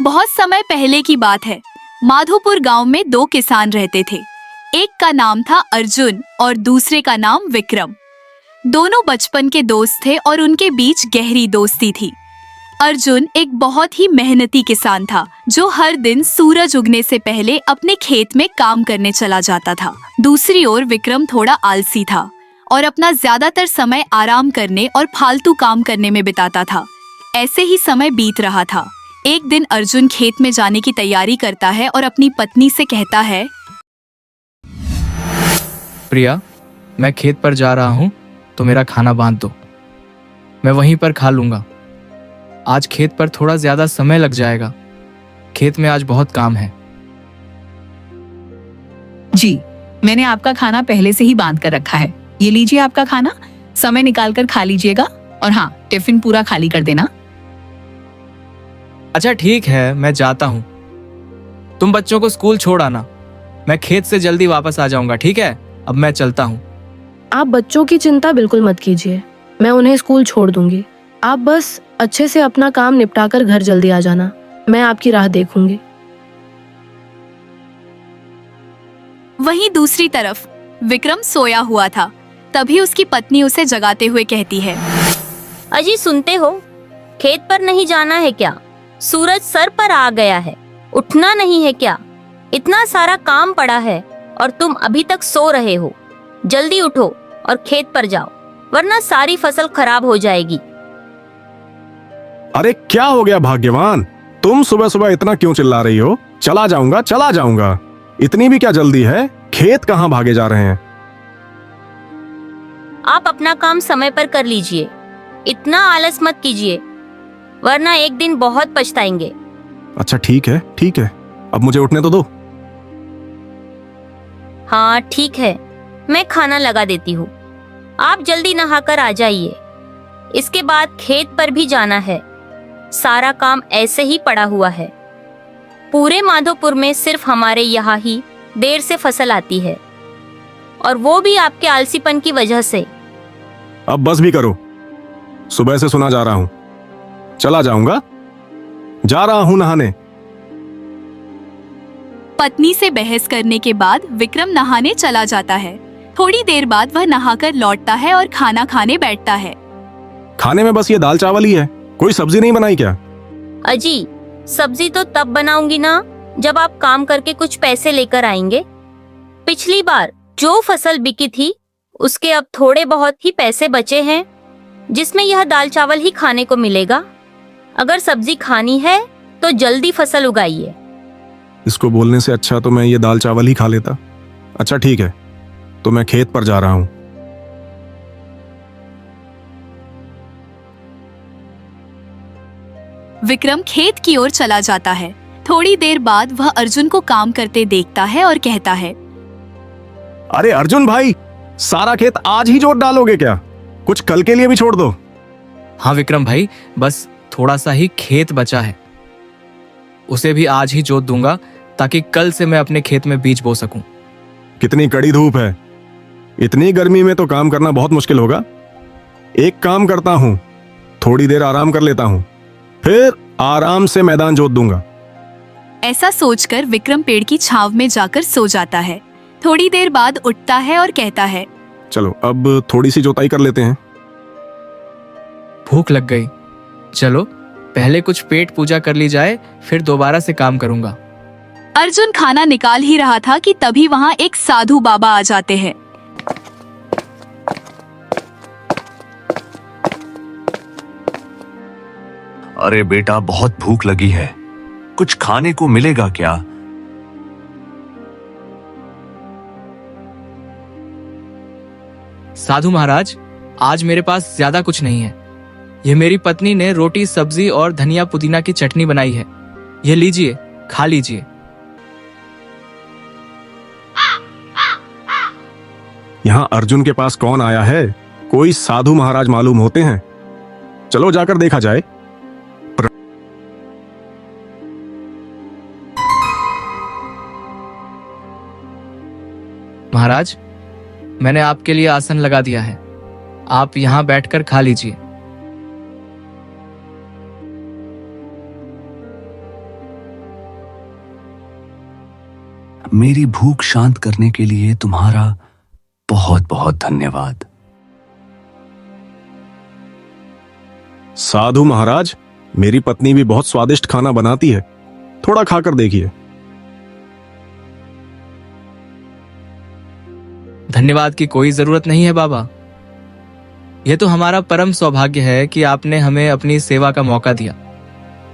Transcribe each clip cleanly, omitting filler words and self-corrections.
बहुत समय पहले की बात है। माधोपुर गांव में दो किसान रहते थे। एक का नाम था अर्जुन और दूसरे का नाम विक्रम। दोनों बचपन के दोस्त थे और उनके बीच गहरी दोस्ती थी। अर्जुन एक बहुत ही मेहनती किसान था जो हर दिन सूरज उगने से पहले अपने खेत में काम करने चला जाता था। दूसरी ओर विक्रम थोड़ा आलसी था और अपना ज्यादातर समय आराम करने और फालतू काम करने में बिताता था। ऐसे ही समय बीत रहा था। एक दिन अर्जुन खेत में जाने की तैयारी करता है और अपनी पत्नी से कहता है, प्रिया, मैं खेत पर जा रहा हूँ तो मेरा खाना बांध दो। मैं वहीं पर खा लूंगा। आज खेत पर थोड़ा ज्यादा समय लग जाएगा। खेत में आज बहुत काम है। जी, मैंने आपका खाना पहले से ही बांध कर रखा है। ये लीजिए आपका खाना, समय निकाल कर खा लीजिएगा और हाँ, टिफिन पूरा खाली कर देना। अच्छा ठीक है, मैं जाता हूँ। तुम बच्चों को स्कूल छोड़ आना। मैं खेत से जल्दी वापस आ जाऊंगा, ठीक है? अब मैं चलता हूँ। आप बच्चों की चिंता बिल्कुल मत कीजिए, मैं उन्हें स्कूल छोड़ दूंगी। आप बस अच्छे से अपना काम निपटाकर घर जल्दी आ जाना। मैं आपकी राह देखूंगी। वहीं दूसरी तरफ विक्रम सोया हुआ था। तभी उसकी पत्नी उसे जगाते हुए कहती है, अजी सुनते हो, खेत पर नहीं जाना है क्या? सूरज सर पर आ गया है, उठना नहीं है क्या? इतना सारा काम पड़ा है और तुम अभी तक सो रहे हो। जल्दी उठो और खेत पर जाओ, वरना सारी फसल खराब हो जाएगी। अरे क्या हो गया भाग्यवान, तुम सुबह सुबह इतना क्यों चिल्ला रही हो? चला जाऊंगा चला जाऊंगा। इतनी भी क्या जल्दी है? खेत कहाँ भागे जा रहे हैं? आप अपना काम समय पर कर लीजिए, इतना आलस मत कीजिए, वरना एक दिन बहुत पछताएंगे। अच्छा ठीक है, अब मुझे उठने तो दो। हाँ ठीक है, मैं खाना लगा देती हूँ। आप जल्दी नहाकर आ जाइए। इसके बाद खेत पर भी जाना है। सारा काम ऐसे ही पड़ा हुआ है। पूरे माधोपुर में सिर्फ हमारे यहाँ ही देर से फसल आती है, और वो भी आपके आलसीपन की वजह से। अब बस भी करो, सुबह से सुना जा रहा हूँ। चला जाऊंगा, जा रहा हूँ नहाने। पत्नी से बहस करने के बाद विक्रम नहाने चला जाता है। थोड़ी देर बाद वह नहाकर लौटता है और खाना खाने बैठता है। खाने में बस ये दाल चावल ही है, कोई सब्जी नहीं बनाई क्या? अजी, सब्जी तो तब बनाऊंगी ना जब आप काम करके कुछ पैसे लेकर आएंगे। पिछली बार जो फसल बिकी थी उसके अब थोड़े बहुत ही पैसे बचे हैं, जिसमें यह दाल चावल ही खाने को मिलेगा। अगर सब्जी खानी है तो जल्दी फसल उगाइए। इसको बोलने से अच्छा तो मैं ये दाल चावल ही खा लेता। अच्छा ठीक है, तो मैं खेत पर जा रहा हूँ। विक्रम खेत की ओर चला जाता है। थोड़ी देर बाद वह अर्जुन को काम करते देखता है और कहता है, अरे अर्जुन भाई, सारा खेत आज ही जोत डालोगे क्या? कुछ कल के लिए भी छोड़ दो। हाँ विक्रम भाई, बस थोड़ा सा ही खेत बचा है, उसे भी आज ही जोत दूंगा ताकि कल से मैं अपने खेत में बीज बो सकूं। कितनी कड़ी धूप है, इतनी गर्मी में तो काम करना बहुत मुश्किल होगा। एक काम करता हूं, थोड़ी देर आराम कर लेता हूं, फिर आराम से मैदान जोत दूंगा। ऐसा सोचकर विक्रम पेड़ की छांव में जाकर सो जाता है। थोड़ी देर बाद उठता है और कहता है, चलो अब थोड़ी सी जोताई कर लेते हैं। भूख लग गई, चलो पहले कुछ पेट पूजा कर ली जाए, फिर दोबारा से काम करूंगा। अर्जुन खाना निकाल ही रहा था कि तभी वहाँ एक साधु बाबा आ जाते हैं। अरे बेटा, बहुत भूख लगी है, कुछ खाने को मिलेगा क्या? साधु महाराज, आज मेरे पास ज्यादा कुछ नहीं है। यह मेरी पत्नी ने रोटी, सब्जी और धनिया पुदीना की चटनी बनाई है। ये लीजिए, खा लीजिए। यहाँ अर्जुन के पास कौन आया है? कोई साधु महाराज मालूम होते हैं। चलो जाकर देखा जाए। महाराज, मैंने आपके लिए आसन लगा दिया है, आप यहाँ बैठकर खा लीजिए। मेरी भूख शांत करने के लिए तुम्हारा बहुत बहुत धन्यवाद। साधु महाराज, मेरी पत्नी भी बहुत स्वादिष्ट खाना बनाती है, थोड़ा खाकर देखिए। धन्यवाद की कोई जरूरत नहीं है बाबा। यह तो हमारा परम सौभाग्य है कि आपने हमें अपनी सेवा का मौका दिया।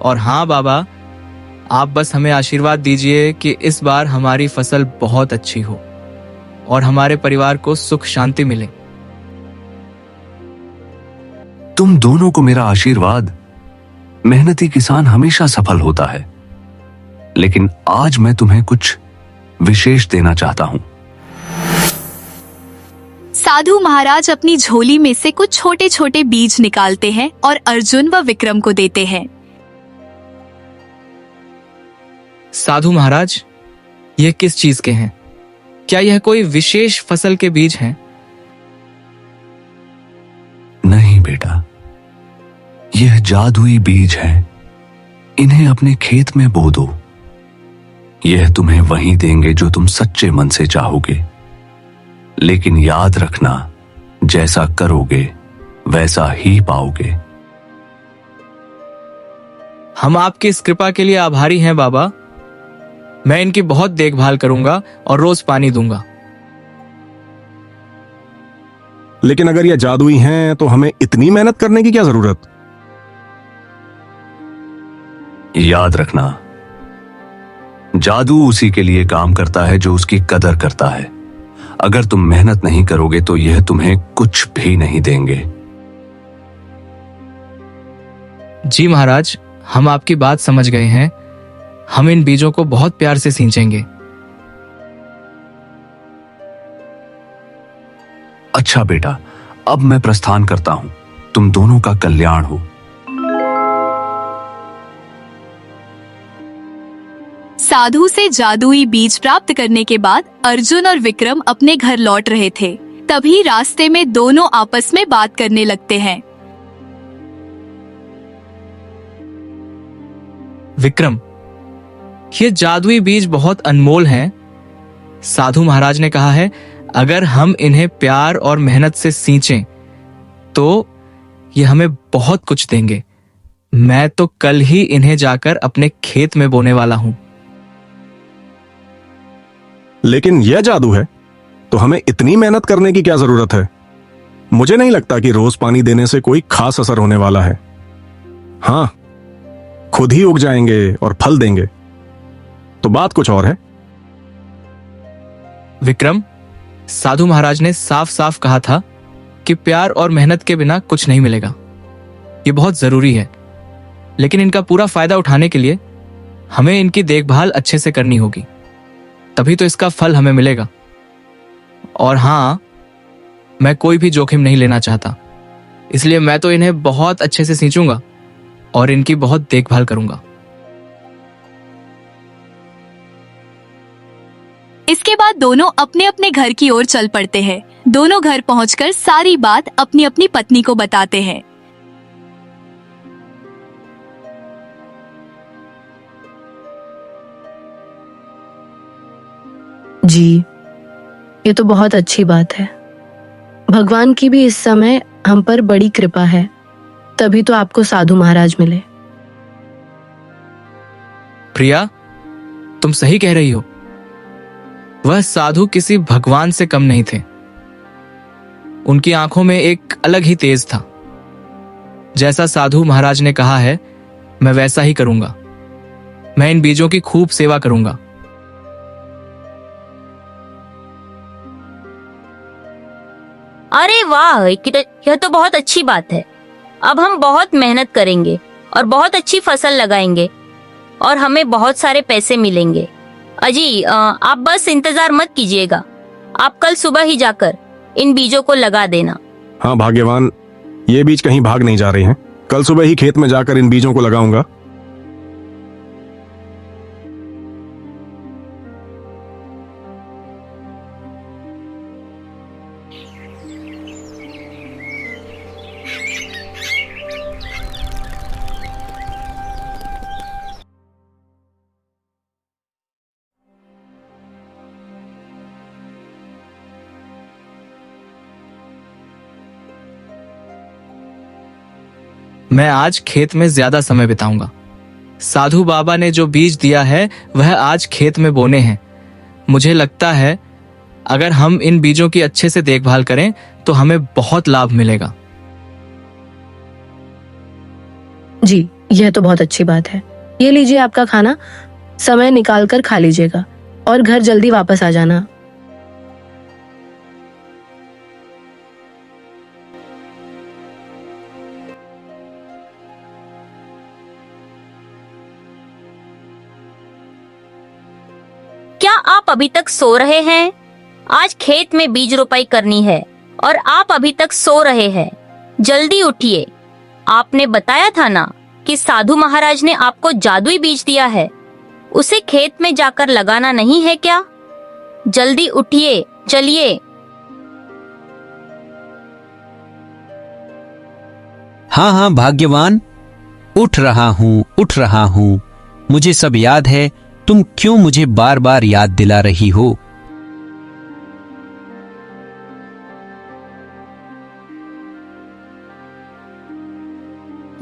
और हाँ बाबा, आप बस हमें आशीर्वाद दीजिए कि इस बार हमारी फसल बहुत अच्छी हो और हमारे परिवार को सुख शांति मिले। तुम दोनों को मेरा आशीर्वाद। मेहनती किसान हमेशा सफल होता है, लेकिन आज मैं तुम्हें कुछ विशेष देना चाहता हूं। साधु महाराज अपनी झोली में से कुछ छोटे छोटे बीज निकालते हैं और अर्जुन व विक्रम को देते हैं। साधु महाराज, यह किस चीज के हैं? क्या यह कोई विशेष फसल के बीज हैं? नहीं बेटा, यह जादुई बीज है। इन्हें अपने खेत में बो दो। यह तुम्हें वही देंगे जो तुम सच्चे मन से चाहोगे। लेकिन याद रखना, जैसा करोगे वैसा ही पाओगे। हम आपकी इस कृपा के लिए आभारी हैं बाबा। मैं इनकी बहुत देखभाल करूंगा और रोज पानी दूंगा। लेकिन अगर ये जादुई हैं तो हमें इतनी मेहनत करने की क्या जरूरत? याद रखना, जादू उसी के लिए काम करता है जो उसकी कदर करता है। अगर तुम मेहनत नहीं करोगे तो यह तुम्हें कुछ भी नहीं देंगे। जी महाराज, हम आपकी बात समझ गए हैं। हम इन बीजों को बहुत प्यार से सींचेंगे। अच्छा बेटा, अब मैं प्रस्थान करता हूं। तुम दोनों का कल्याण हो। साधु से जादुई बीज प्राप्त करने के बाद अर्जुन और विक्रम अपने घर लौट रहे थे। तभी रास्ते में दोनों आपस में बात करने लगते हैं। विक्रम, ये जादुई बीज बहुत अनमोल हैं। साधु महाराज ने कहा है, अगर हम इन्हें प्यार और मेहनत से सींचें तो ये हमें बहुत कुछ देंगे। मैं तो कल ही इन्हें जाकर अपने खेत में बोने वाला हूं। लेकिन यह जादू है तो हमें इतनी मेहनत करने की क्या जरूरत है? मुझे नहीं लगता कि रोज पानी देने से कोई खास असर होने वाला है। हाँ, खुद ही उग जाएंगे और फल देंगे। तो बात कुछ और है। विक्रम, साधु महाराज ने साफ साफ कहा था कि प्यार और मेहनत के बिना कुछ नहीं मिलेगा। ये बहुत जरूरी है, लेकिन इनका पूरा फायदा उठाने के लिए हमें इनकी देखभाल अच्छे से करनी होगी, तभी तो इसका फल हमें मिलेगा। और हाँ, मैं कोई भी जोखिम नहीं लेना चाहता, इसलिए मैं तो इन्हें बहुत अच्छे से सींचूंगा और इनकी बहुत देखभाल करूंगा। इसके बाद दोनों अपने अपने घर की ओर चल पड़ते हैं। दोनों घर पहुंचकर सारी बात अपनी अपनी पत्नी को बताते हैं। जी, ये तो बहुत अच्छी बात है। भगवान की भी इस समय हम पर बड़ी कृपा है, तभी तो आपको साधु महाराज मिले। प्रिया, तुम सही कह रही हो। वह साधु किसी भगवान से कम नहीं थे। उनकी आंखों में एक अलग ही तेज था। जैसा साधु महाराज ने कहा है, मैं वैसा ही करूंगा। मैं इन बीजों की खूब सेवा करूंगा। अरे वाह, यह तो बहुत अच्छी बात है। अब हम बहुत मेहनत करेंगे और बहुत अच्छी फसल लगाएंगे और हमें बहुत सारे पैसे मिलेंगे। अजी, आप बस इंतजार मत कीजिएगा। आप कल सुबह ही जाकर इन बीजों को लगा देना। हाँ भाग्यवान, ये बीज कहीं भाग नहीं जा रहे हैं। कल सुबह ही खेत में जाकर इन बीजों को लगाऊंगा। मैं आज खेत में ज्यादा समय बिताऊंगा। साधु बाबा ने जो बीज दिया है वह आज खेत में बोने हैं। मुझे लगता है अगर हम इन बीजों की अच्छे से देखभाल करें तो हमें बहुत लाभ मिलेगा। जी, यह तो बहुत अच्छी बात है। ये लीजिए आपका खाना, समय निकाल कर खा लीजिएगा और घर जल्दी वापस आ जाना। क्या आप अभी तक सो रहे हैं? आज खेत में बीज रोपाई करनी है और आप अभी तक सो रहे हैं। जल्दी उठिए। आपने बताया था ना कि साधु महाराज ने आपको जादुई बीज दिया है, उसे खेत में जाकर लगाना नहीं है क्या? जल्दी उठिए, चलिए। हाँ हाँ भाग्यवान, उठ रहा हूँ। मुझे सब याद है। तुम क्यों मुझे बार बार याद दिला रही हो?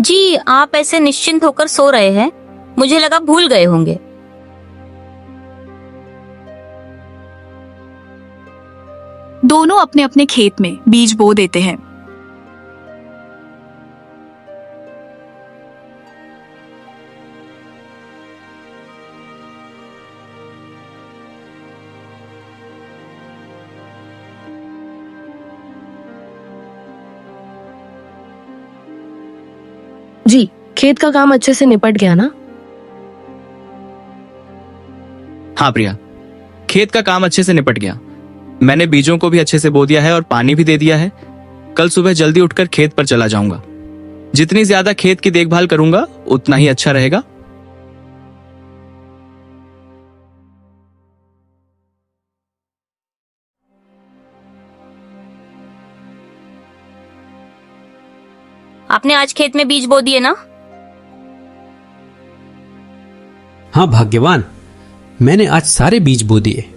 जी, आप ऐसे निश्चिंत होकर सो रहे हैं, मुझे लगा भूल गए होंगे। दोनों अपने अपने खेत में बीज बो देते हैं। जी, खेत का काम अच्छे से निपट गया ना? हाँ प्रिया, खेत का काम अच्छे से निपट गया। मैंने बीजों को भी अच्छे से बो दिया है और पानी भी दे दिया है। कल सुबह जल्दी उठकर खेत पर चला जाऊंगा। जितनी ज्यादा खेत की देखभाल करूंगा उतना ही अच्छा रहेगा। आपने आज खेत में बीज बो दिए ना? हाँ भाग्यवान, मैंने आज सारे बीज बो दिए।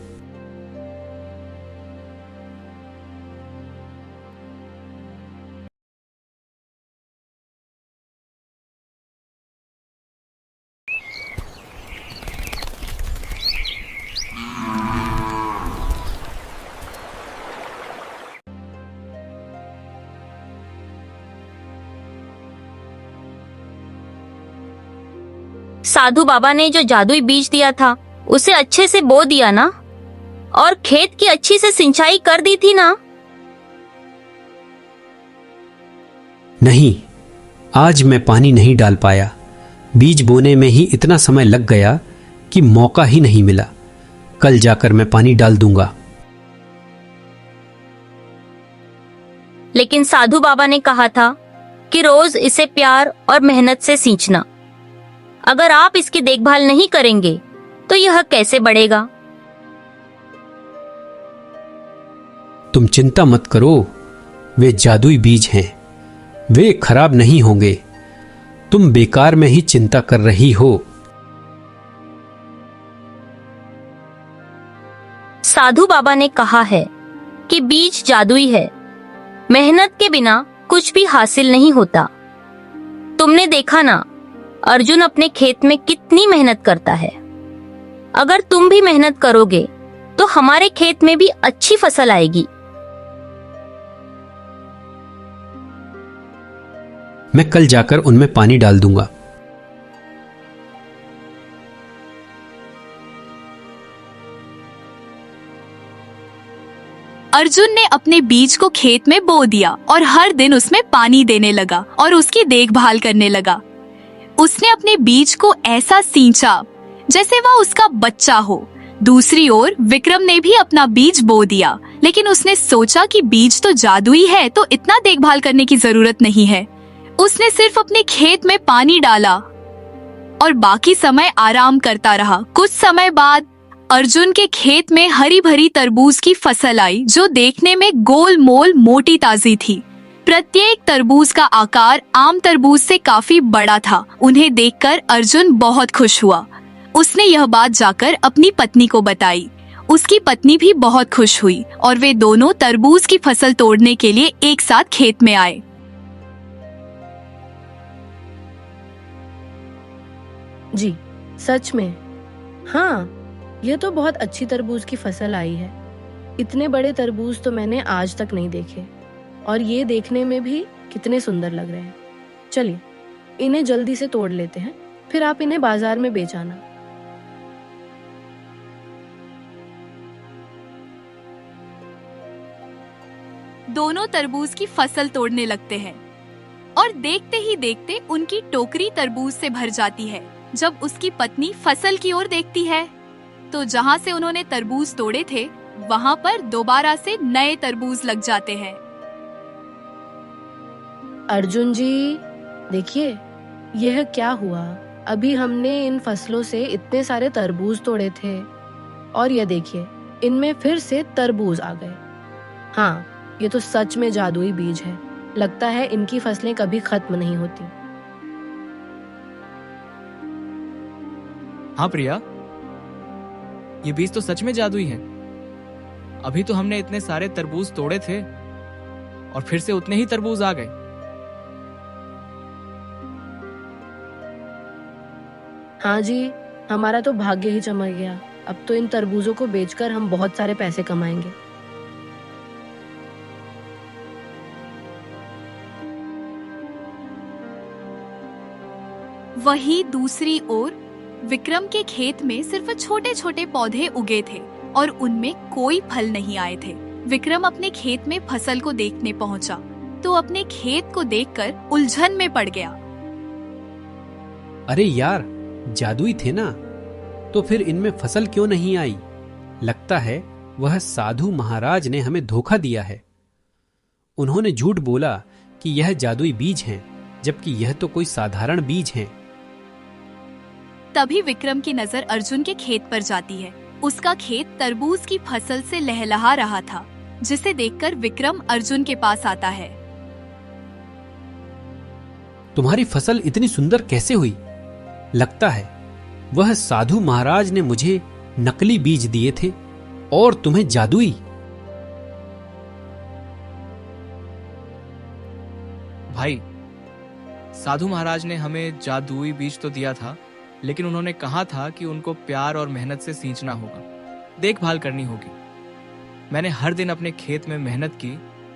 साधु बाबा ने जो जादुई बीज दिया था उसे अच्छे से बो दिया ना? और खेत की अच्छी से सिंचाई कर दी थी ना? नहीं, आज मैं पानी नहीं डाल पाया। बीज बोने में ही इतना समय लग गया कि मौका ही नहीं मिला। कल जाकर मैं पानी डाल दूंगा। लेकिन साधु बाबा ने कहा था कि रोज इसे प्यार और मेहनत से सींचना। अगर आप इसकी देखभाल नहीं करेंगे तो यह कैसे बढ़ेगा? तुम चिंता मत करो, वे जादुई बीज हैं, वे खराब नहीं होंगे। तुम बेकार में ही चिंता कर रही हो। साधु बाबा ने कहा है कि बीज जादुई है, मेहनत के बिना कुछ भी हासिल नहीं होता। तुमने देखा ना, अर्जुन अपने खेत में कितनी मेहनत करता है। अगर तुम भी मेहनत करोगे तो हमारे खेत में भी अच्छी फसल आएगी। मैं कल जाकर उनमें पानी डाल दूंगा। अर्जुन ने अपने बीज को खेत में बो दिया और हर दिन उसमें पानी देने लगा और उसकी देखभाल करने लगा। उसने अपने बीज को ऐसा सींचा जैसे वह उसका बच्चा हो। दूसरी ओर विक्रम ने भी अपना बीज बो दिया, लेकिन उसने सोचा कि बीज तो जादुई है तो इतना देखभाल करने की जरूरत नहीं है। उसने सिर्फ अपने खेत में पानी डाला और बाकी समय आराम करता रहा। कुछ समय बाद अर्जुन के खेत में हरी भरी तरबूज की फसल आई, जो देखने में गोल मोल मोटी ताजी थी। प्रत्येक तरबूज का आकार आम तरबूज से काफी बड़ा था। उन्हें देखकर अर्जुन बहुत खुश हुआ। उसने यह बात जाकर अपनी पत्नी को बताई। उसकी पत्नी भी बहुत खुश हुई और वे दोनों तरबूज की फसल तोड़ने के लिए एक साथ खेत में आए। जी, सच में। हाँ, यह तो बहुत अच्छी तरबूज की फसल आई है। इतने बड़े तरबूज तो मैंने आज तक नहीं देखे, और ये देखने में भी कितने सुंदर लग रहे हैं। चलिए, इन्हें जल्दी से तोड़ लेते हैं, फिर आप इन्हें बाजार में बेच आना। दोनों तरबूज की फसल तोड़ने लगते हैं और देखते ही देखते उनकी टोकरी तरबूज से भर जाती है। जब उसकी पत्नी फसल की ओर देखती है तो जहाँ से उन्होंने तरबूज तोड़े थे वहाँ पर दोबारा से नए तरबूज लग जाते हैं। अर्जुन जी, देखिए यह क्या हुआ। अभी हमने इन फसलों से इतने सारे तरबूज तोड़े थे और यह देखिए, इनमें फिर से तरबूज आ गए। हाँ, ये तो सच में जादुई बीज है। लगता है इनकी फसलें कभी खत्म नहीं होती। हाँ प्रिया, ये बीज तो सच में जादुई है। अभी तो हमने इतने सारे तरबूज तोड़े थे और फिर से उतने ही तरबूज आ गए। हाँ जी, हमारा तो भाग्य ही चमक गया। अब तो इन तरबूजों को बेचकर हम बहुत सारे पैसे कमाएंगे। वहीं दूसरी ओर विक्रम के खेत में सिर्फ छोटे छोटे पौधे उगे थे और उनमें कोई फल नहीं आए थे। विक्रम अपने खेत में फसल को देखने पहुंचा तो अपने खेत को देखकर उलझन में पड़ गया। अरे यार, जादुई थे ना, तो फिर इनमें फसल क्यों नहीं आई? लगता है वह साधु महाराज ने हमें धोखा दिया है। उन्होंने झूठ बोला कि यह जादुई बीज हैं, जबकि यह तो कोई साधारण बीज हैं। तभी विक्रम की नजर अर्जुन के खेत पर जाती है। उसका खेत तरबूज की फसल से लहलहा रहा था, जिसे देखकर विक्रम अर्जुन के पास आता है। तुम्हारी फसल इतनी सुंदर कैसे हुई? लगता है वह साधु महाराज ने मुझे नकली बीज दिए थे और तुम्हें जादुई। भाई, साधु महाराज ने हमें जादुई बीज तो दिया था, लेकिन उन्होंने कहा था कि उनको प्यार और मेहनत से सींचना होगा, देखभाल करनी होगी। मैंने हर दिन अपने खेत में मेहनत की,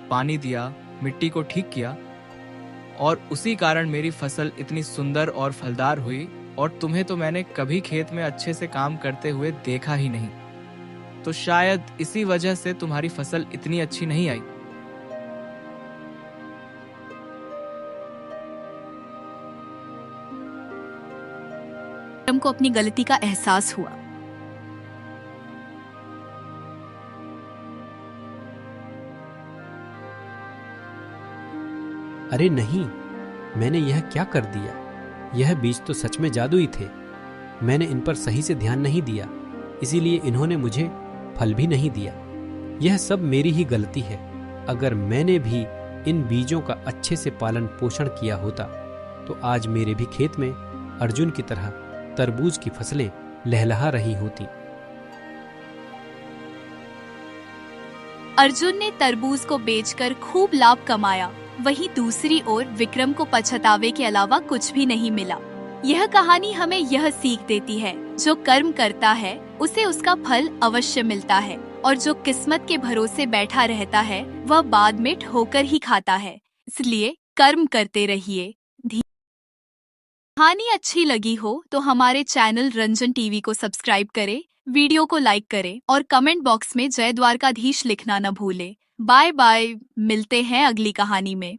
पानी दिया, मिट्टी को ठीक किया, और उसी कारण मेरी फसल इतनी सुंदर और फलदार हुई। और तुम्हें तो मैंने कभी खेत में अच्छे से काम करते हुए देखा ही नहीं, तो शायद इसी वजह से तुम्हारी फसल इतनी अच्छी नहीं आई। विक्रम को अपनी गलती का एहसास हुआ। अरे नहीं, मैंने यह क्या कर दिया? यह बीज तो सच में जादुई थे। मैंने इन पर सही से ध्यान नहीं दिया, इसीलिए इन्होंने मुझे फल भी नहीं दिया। यह सब मेरी ही गलती है। अगर मैंने भी इन बीजों का अच्छे से पालन पोषण किया होता तो आज मेरे भी खेत में अर्जुन की तरह तरबूज की फसलें लहलहा रही होती। अर्जुन ने तरबूज को बेचकर खूब लाभ कमाया। वहीं दूसरी ओर विक्रम को पछतावे के अलावा कुछ भी नहीं मिला। यह कहानी हमें यह सीख देती है, जो कर्म करता है उसे उसका फल अवश्य मिलता है, और जो किस्मत के भरोसे बैठा रहता है वह बाद में ठोकर ही खाता है। इसलिए कर्म करते रहिए। कहानी अच्छी लगी हो तो हमारे चैनल रंजन टीवी को सब्सक्राइब करें, वीडियो को लाइक करें और कमेंट बॉक्स में जय द्वारकाधीश लिखना न भूलें। बाय बाय, मिलते हैं अगली कहानी में।